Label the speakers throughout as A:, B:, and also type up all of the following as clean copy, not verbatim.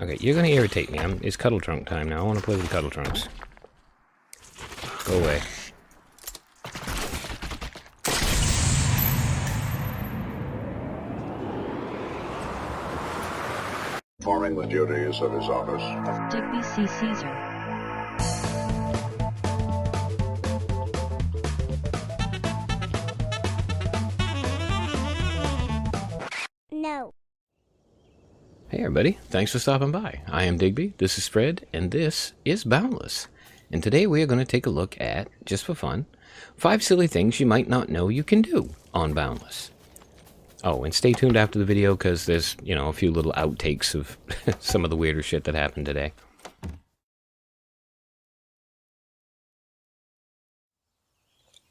A: Okay, you're gonna irritate me. It's cuddle trunk time now. I want to play with cuddle trunks. Go away.
B: Performing the duties of his office.
C: Digby C. Caesar.
D: No.
A: Hey everybody, thanks for stopping by. I am Digby, this is Fred, and this is Boundless. And today we are going to take a look at, just for fun, 5 silly things you might not know you can do on Boundless. Oh, and stay tuned after the video because there's, a few little outtakes of some of the weirder shit that happened today.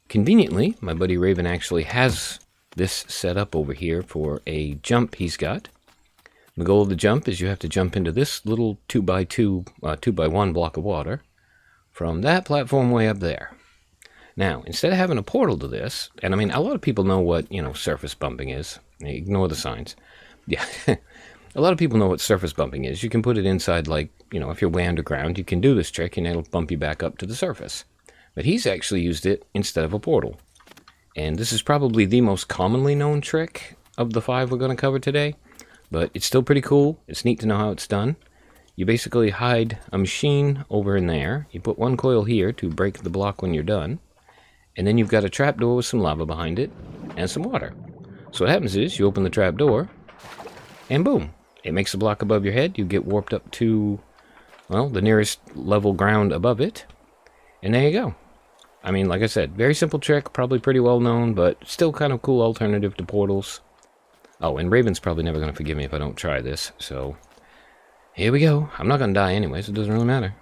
A: Conveniently, my buddy Raven actually has this set up over here for a jump he's got. The goal of the jump is you have to jump into this little 2x2, 2x1 block of water from that platform way up there. Now, instead of having a portal to this, and I mean, a lot of people know what, surface bumping is. Ignore the signs. Yeah, a lot of people know what surface bumping is. You can put it inside, like, if you're way underground, you can do this trick and it'll bump you back up to the surface. But he's actually used it instead of a portal. And this is probably the most commonly known trick of the 5 we're going to cover today. But it's still pretty cool. It's neat to know how it's done. You basically hide a machine over in there. You put one coil here to break the block when you're done. And then you've got a trapdoor with some lava behind it and some water. So what happens is you open the trapdoor and boom. It makes the block above your head. You get warped up to, well, the nearest level ground above it. And there you go. I mean, like I said, very simple trick, probably pretty well known, but still kind of cool alternative to portals. Oh, and Raven's probably never going to forgive me if I don't try this, so here we go. I'm not going to die anyway, so it doesn't really matter.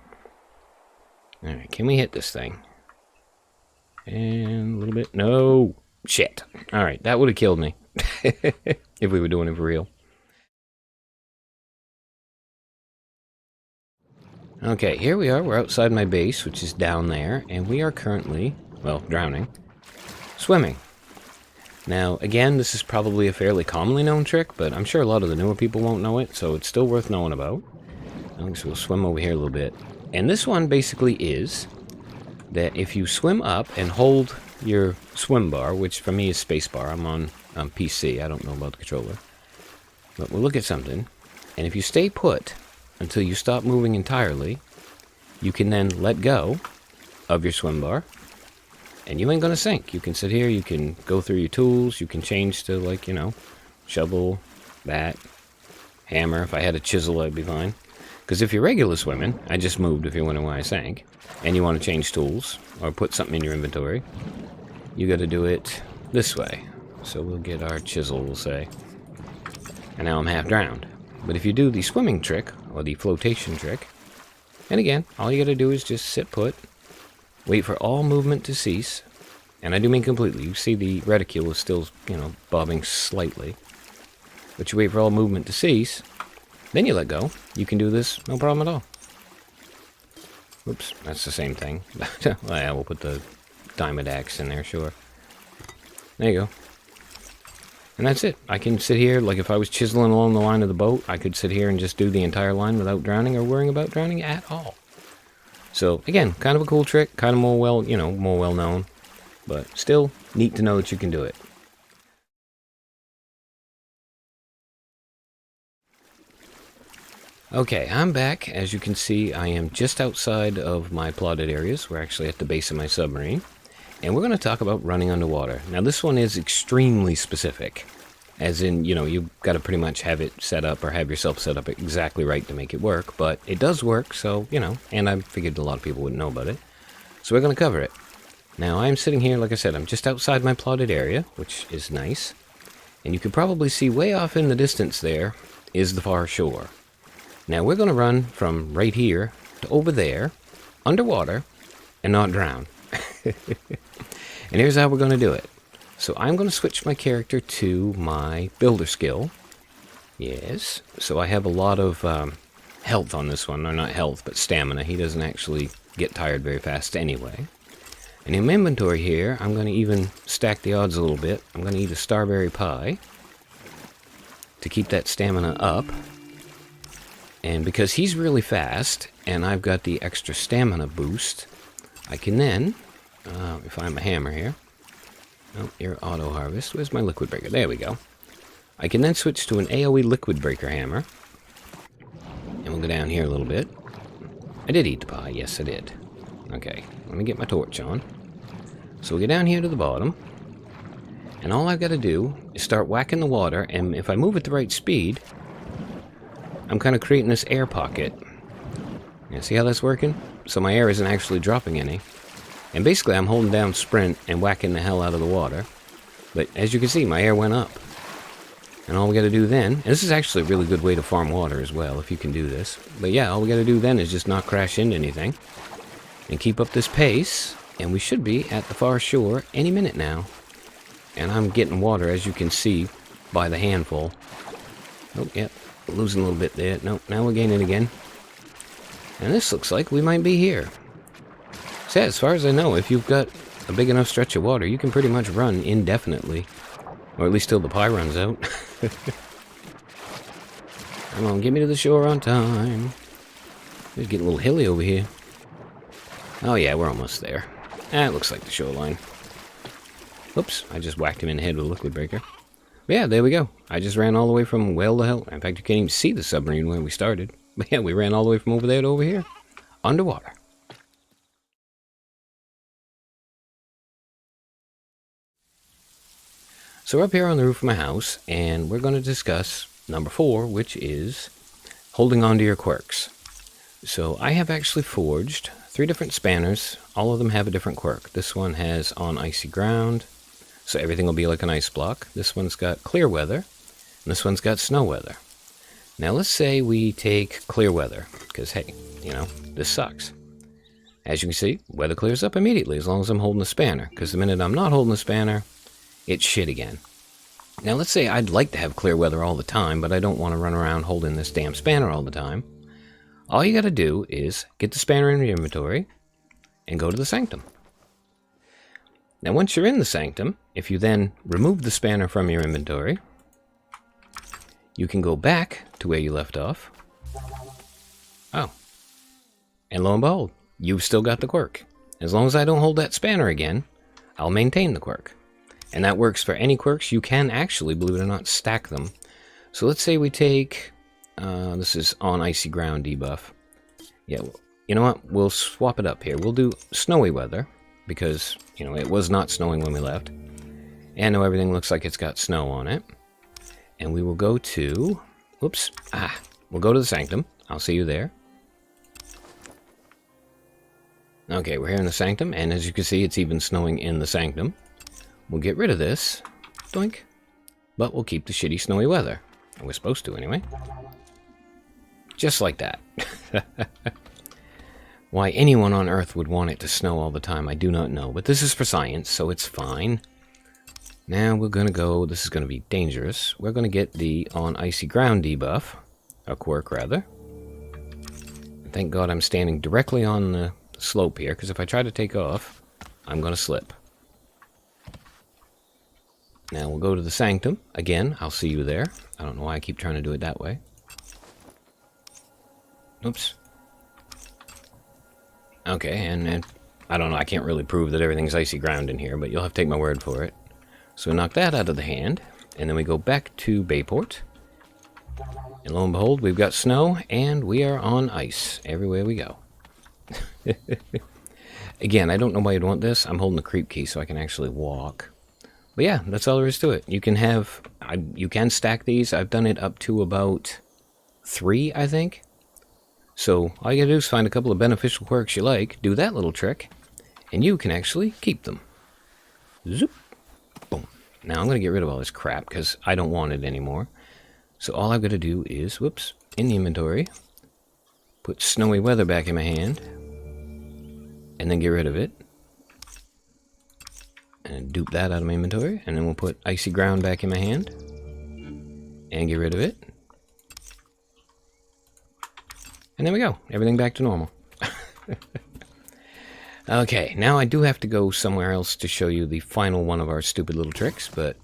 A: Alright, can we hit this thing? And a little bit. No! Shit. Alright, that would have killed me. If we were doing it for real. Okay, here we are. We're outside my base, which is down there, and we are currently, well, drowning, swimming. Now, again, this is probably a fairly commonly known trick, but I'm sure a lot of the newer people won't know it, so it's still worth knowing about. So we'll swim over here a little bit. And this one basically is that if you swim up and hold your swim bar, which for me is spacebar, I'm on PC, I don't know about the controller. But we'll look at something, and if you stay put until you stop moving entirely, you can then let go of your swim bar. And you ain't gonna sink. You can sit here, you can go through your tools, you can change to, like, shovel, bat, hammer. If I had a chisel, I'd be fine. Because if you're regular swimming, I just moved if you're wondering why I sank, and you want to change tools, or put something in your inventory, you gotta do it this way. So we'll get our chisel, we'll say. And now I'm half drowned. But if you do the swimming trick, or the flotation trick, and again, all you gotta do is just sit put, wait for all movement to cease, and I do mean completely. You see the reticule is still, bobbing slightly. But you wait for all movement to cease, then you let go. You can do this, no problem at all. Oops, that's the same thing. Well, yeah, we'll put the diamond axe in there, sure. There you go. And that's it. I can sit here, like if I was chiseling along the line of the boat, I could sit here and just do the entire line without drowning or worrying about drowning at all. So, again, kind of a cool trick, kind of more well known, but still neat to know that you can do it. Okay, I'm back. As you can see, I am just outside of my plotted areas. We're actually at the base of my submarine, and we're going to talk about running underwater. Now, this one is extremely specific, as in, you've got to pretty much have it set up or have yourself set up exactly right to make it work, but it does work, so, and I figured a lot of people wouldn't know about it. So we're going to cover it. Now, I'm sitting here, like I said, I'm just outside my plotted area, which is nice. And you can probably see way off in the distance there is the far shore. Now, we're going to run from right here to over there, underwater, and not drown. And here's how we're going to do it. So I'm going to switch my character to my builder skill. Yes. So I have a lot of health on this one. Or not health, but stamina. He doesn't actually get tired very fast anyway. And in my inventory here, I'm going to even stack the odds a little bit. I'm going to eat a starberry pie to keep that stamina up. And because he's really fast, and I've got the extra stamina boost, I can then, let me find my hammer here. Oh, here, auto harvest. Where's my liquid breaker? There we go. I can then switch to an AoE liquid breaker hammer. And we'll go down here a little bit. I did eat the pie. Yes, I did. Okay, let me get my torch on. So we'll get down here to the bottom. And all I've got to do is start whacking the water, and if I move at the right speed, I'm kind of creating this air pocket. You see how that's working? So my air isn't actually dropping any. And basically I'm holding down sprint and whacking the hell out of the water. But as you can see, my air went up. And all we got to do then, and this is actually a really good way to farm water as well, if you can do this. But yeah, all we got to do then is just not crash into anything. And keep up this pace, and we should be at the far shore any minute now. And I'm getting water, as you can see, by the handful. Oh, yep, losing a little bit there. Nope, now we're gaining again. And this looks like we might be here. So yeah, as far as I know, if you've got a big enough stretch of water, you can pretty much run indefinitely. Or at least till the pie runs out. Come on, get me to the shore on time. It's getting a little hilly over here. Oh yeah, we're almost there. It looks like the shoreline. Oops, I just whacked him in the head with a liquid breaker. But yeah, there we go. I just ran all the way from well to hell. In fact, you can't even see the submarine when we started. But yeah, we ran all the way from over there to over here. Underwater. So we're up here on the roof of my house, and we're going to discuss number 4, which is holding on to your quirks. So I have actually forged 3 different spanners. All of them have a different quirk. This one has on icy ground, so everything will be like an ice block. This one's got clear weather, and this one's got snow weather. Now let's say we take clear weather, because hey, you know, this sucks. As you can see, weather clears up immediately as long as I'm holding the spanner, because the minute I'm not holding the spanner, it's shit again. Now let's say I'd like to have clear weather all the time, but I don't want to run around holding this damn spanner all the time. All you got to do is get the spanner in your inventory and go to the sanctum. Now once you're in the sanctum, if you then remove the spanner from your inventory, you can go back to where you left off. Oh. And lo and behold, you've still got the quirk. As long as I don't hold that spanner again, I'll maintain the quirk. And that works for any quirks. You can actually, believe it or not, stack them. So let's say we take, this is on icy ground debuff. Yeah, you know what? We'll swap it up here. We'll do snowy weather, because, you know, it was not snowing when we left. And now everything looks like it's got snow on it. And we will go to, whoops, we'll go to the sanctum. I'll see you there. Okay, we're here in the sanctum, and as you can see, it's even snowing in the sanctum. We'll get rid of this, doink, but we'll keep the shitty snowy weather. And we're supposed to, anyway. Just like that. Why anyone on Earth would want it to snow all the time, I do not know. But this is for science, so it's fine. Now we're going to go, this is going to be dangerous. We're going to get the on icy ground debuff, a quirk rather. Thank God I'm standing directly on the slope here, because if I try to take off, I'm going to slip. Now we'll go to the sanctum. Again, I'll see you there. I don't know why I keep trying to do it that way. Oops. Okay, and I don't know, I can't really prove that everything's icy ground in here, but you'll have to take my word for it. So we knock that out of the hand, and then we go back to Bayport. And lo and behold, we've got snow, and we are on ice everywhere we go. Again, I don't know why you'd want this. I'm holding the creep key so I can actually walk. But yeah, that's all there is to it. You can have, you can stack these. I've done it up to about 3, I think. So all you gotta do is find a couple of beneficial quirks you like, do that little trick, and you can actually keep them. Zoop. Boom. Now I'm gonna get rid of all this crap because I don't want it anymore. So all I've got to do is, whoops, in the inventory, put snowy weather back in my hand, and then get rid of it. And dupe that out of my inventory, and then we'll put icy ground back in my hand, and get rid of it. And there we go, everything back to normal. Okay, now I do have to go somewhere else to show you the final one of our stupid little tricks, but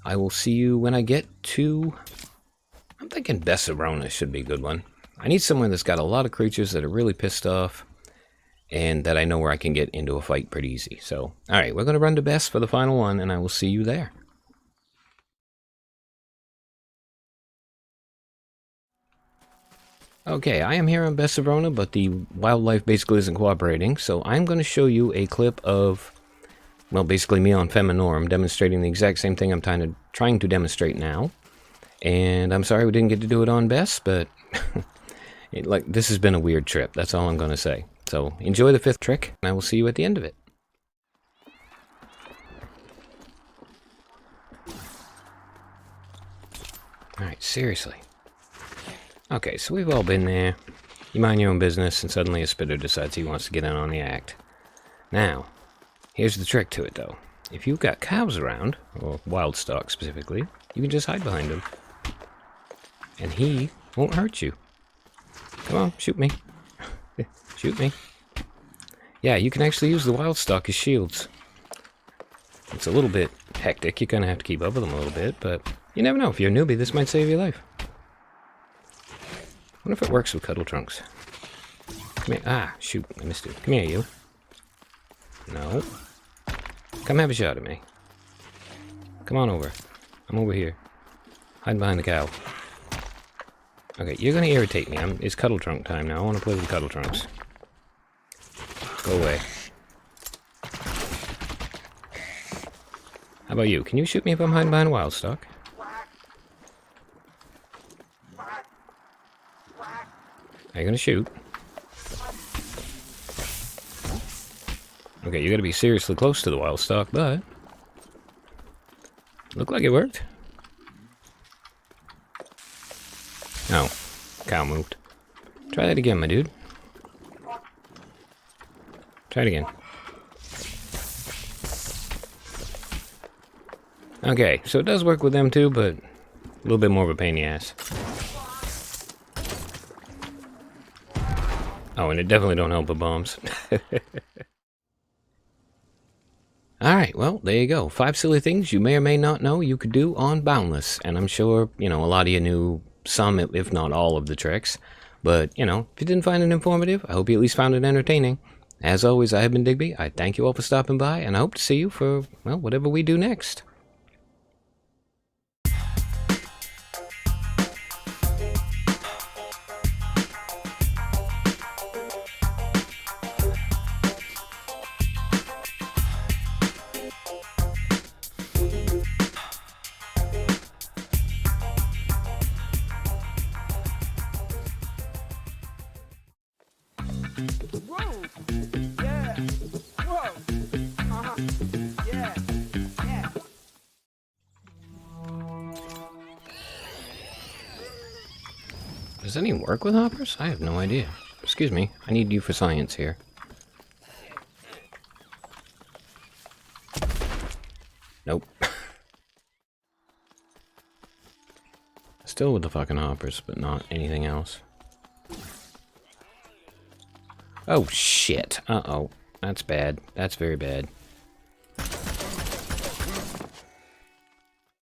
A: I will see you when I get to, I'm thinking Besserona should be a good one. I need somewhere that's got a lot of creatures that are really pissed off, and that I know where I can get into a fight pretty easy. So, alright, we're going to run to Best for the final one, and I will see you there. Okay, I am here on Best of Rona, but the wildlife basically isn't cooperating, so I'm going to show you a clip of, well, basically me on Feminorum demonstrating the exact same thing I'm trying to demonstrate now. And I'm sorry we didn't get to do it on Best, but this has been a weird trip, that's all I'm going to say. So, enjoy the 5th trick, and I will see you at the end of it. Alright, seriously. Okay, so we've all been there. You mind your own business, and suddenly a spitter decides he wants to get in on the act. Now, here's the trick to it, though. If you've got cows around, or wild stock specifically, you can just hide behind them. And he won't hurt you. Come on, shoot me. Shoot me. Yeah, you can actually use the wild stock as shields. It's a little bit hectic, you're gonna have to keep up with them a little bit, but you never know, if you're a newbie, this might save your life. I wonder if it works with cuddle trunks. Come here. Ah, shoot, I missed it. Come here, you. No. Come have a shot at me. Come on over. I'm over here. Hide behind the cow. Okay, you're gonna irritate me. It's cuddle trunk time now. I want to play with cuddle trunks. Go away. How about you? Can you shoot me if I'm hiding behind a wild stock? Are you gonna shoot? Okay, you gotta be seriously close to the wild stock, but looked like it worked. Oh, cow moved. Try that again, my dude. Try it again. Okay, so it does work with them too, but a little bit more of a pain in the ass. Oh, and it definitely don't help with bombs. Alright, well, there you go. 5 silly things you may or may not know you could do on Boundless. And I'm sure, a lot of you knew some, if not all, of the tricks. But, if you didn't find it informative, I hope you at least found it entertaining. As always, I have been Digby. I thank you all for stopping by, and I hope to see you for, well, whatever we do next.
C: Whoa! Yeah! Whoa! Uh-huh! Yeah! Yeah!
A: Does any work with hoppers? I have no idea. Excuse me, I need you for science here. Nope. Still with the fucking hoppers, but not anything else. Oh shit. Uh-oh. That's bad. That's very bad.